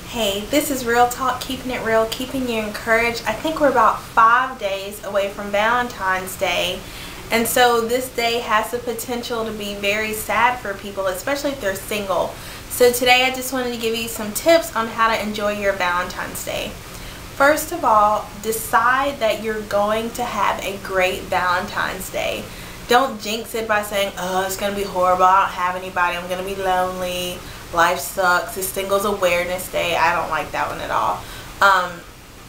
Hey, this is Real Talk, keeping it real, keeping you encouraged. I think we're about 5 days away from Valentine's Day, and so this day has the potential to be very sad for people, especially if they're single. So today I just wanted to give you some tips on how to enjoy your Valentine's Day. First of all, decide that you're going to have a great Valentine's Day. Don't jinx it by saying, oh, it's going to be horrible, I don't have anybody, I'm going to be lonely, life sucks, it's Singles Awareness Day. I don't like that one at all.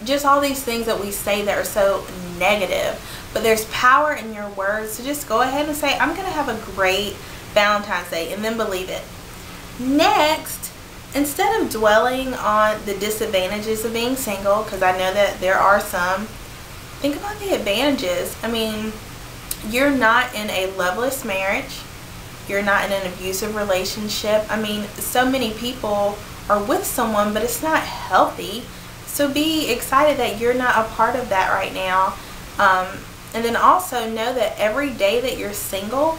Just all these things that we say that are so negative. But there's power in your words, so just go ahead and say, I'm going to have a great Valentine's Day, and then believe it. Next, instead of dwelling on the disadvantages of being single, because I know that there are some, think about the advantages. I mean, you're not in a loveless marriage. You're not in an abusive relationship. I mean, so many people are with someone, but it's not healthy. So be excited that you're not a part of that right now. And then also know that every day that you're single,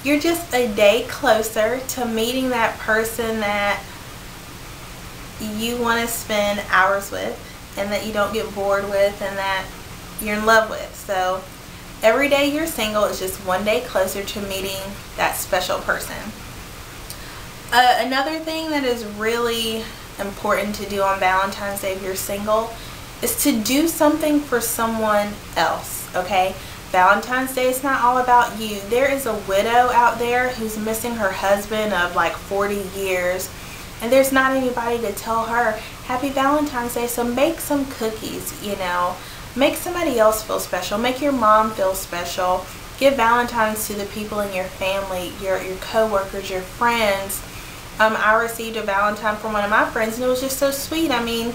you're just a day closer to meeting that person that you want to spend hours with, and that you don't get bored with, and that you're in love with. So every day you're single is just one day closer to meeting that special person. Another thing that is really important to do on Valentine's Day if you're single is to do something for someone else, okay? Valentine's Day is not all about you. There is a widow out there who's missing her husband of like 40 years, and there's not anybody to tell her Happy Valentine's Day. So make some cookies, you know. Make somebody else feel special. Make your mom feel special. Give Valentines to the people in your family, your co-workers, your friends. I received a Valentine from one of my friends, and it was just so sweet. I mean,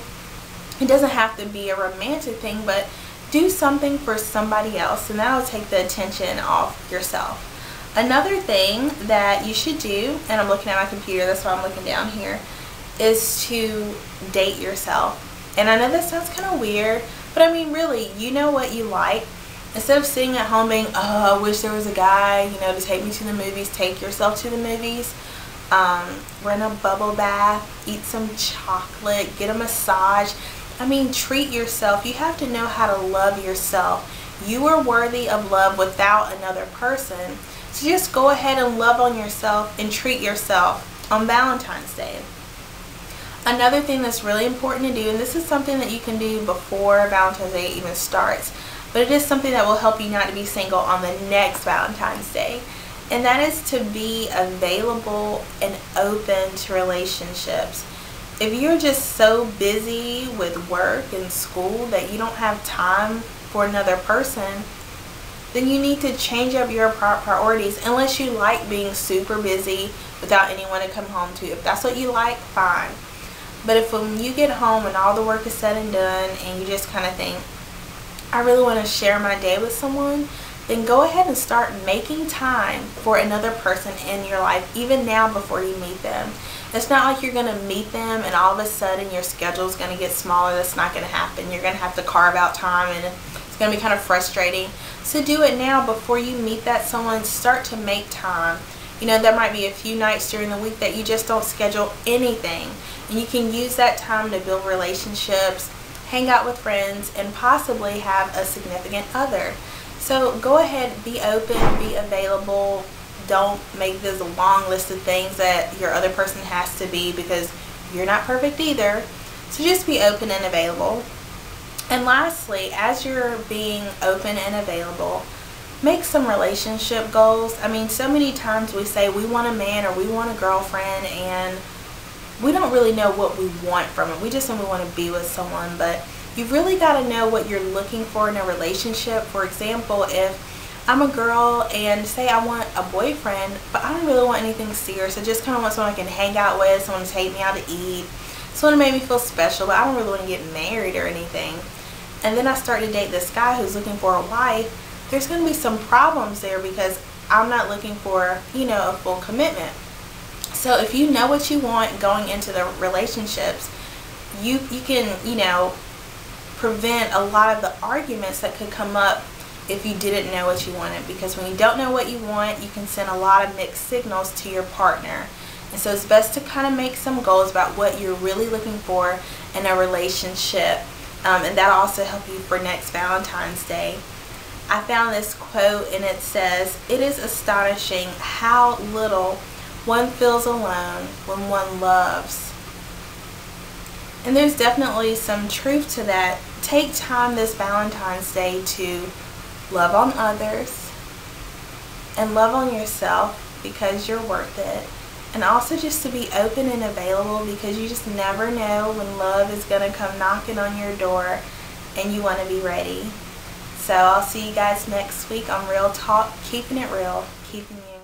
it doesn't have to be a romantic thing, but do something for somebody else, and that'll take the attention off yourself. Another thing that you should do, and I'm looking at my computer, that's why I'm looking down here, is to date yourself. And I know that sounds kind of weird, but I mean, really, you know what you like. Instead of sitting at home being, oh, I wish there was a guy, you know, to take me to the movies, take yourself to the movies. Rent a bubble bath, eat some chocolate, get a massage. I mean, treat yourself. You have to know how to love yourself. You are worthy of love without another person. So just go ahead and love on yourself and treat yourself on Valentine's Day. Another thing that's really important to do, and this is something that you can do before Valentine's Day even starts, but it is something that will help you not to be single on the next Valentine's Day, and that is to be available and open to relationships. If you're just so busy with work and school that you don't have time for another person, then you need to change up your priorities, unless you like being super busy without anyone to come home to. If that's what you like, fine. But if when you get home and all the work is said and done and you just kind of think, I really want to share my day with someone, then go ahead and start making time for another person in your life, even now before you meet them. It's not like you're going to meet them and all of a sudden your schedule is going to get smaller. That's not going to happen. You're going to have to carve out time, and it's going to be kind of frustrating. So do it now before you meet that someone. Start to make time. You know, there might be a few nights during the week that you just don't schedule anything, and you can use that time to build relationships, hang out with friends, and possibly have a significant other. So go ahead, be open, be available. Don't make this a long list of things that your other person has to be, because you're not perfect either. So just be open and available. And lastly, as you're being open and available, make some relationship goals. I mean, so many times we say we want a man or we want a girlfriend, and we don't really know what we want from it. We just know we want to be with someone, but you've really got to know what you're looking for in a relationship. For example, if I'm a girl and say I want a boyfriend, but I don't really want anything serious. I just kind of want someone I can hang out with, someone to take me out to eat, someone to make me feel special, but I don't really want to get married or anything. And then I start to date this guy who's looking for a wife. There's going to be some problems there, because I'm not looking for, you know, a full commitment. So if you know what you want going into the relationships, you can, you know, prevent a lot of the arguments that could come up if you didn't know what you wanted. Because when you don't know what you want, you can send a lot of mixed signals to your partner. And so it's best to kind of make some goals about what you're really looking for in a relationship, and that'll also help you for next Valentine's Day. I found this quote, and it says, "It is astonishing how little one feels alone when one loves." And there's definitely some truth to that. Take time this Valentine's Day to love on others and love on yourself, because you're worth it. And also just to be open and available, because you just never know when love is going to come knocking on your door, and you want to be ready. So I'll see you guys next week on Real Talk, keeping it real, keeping you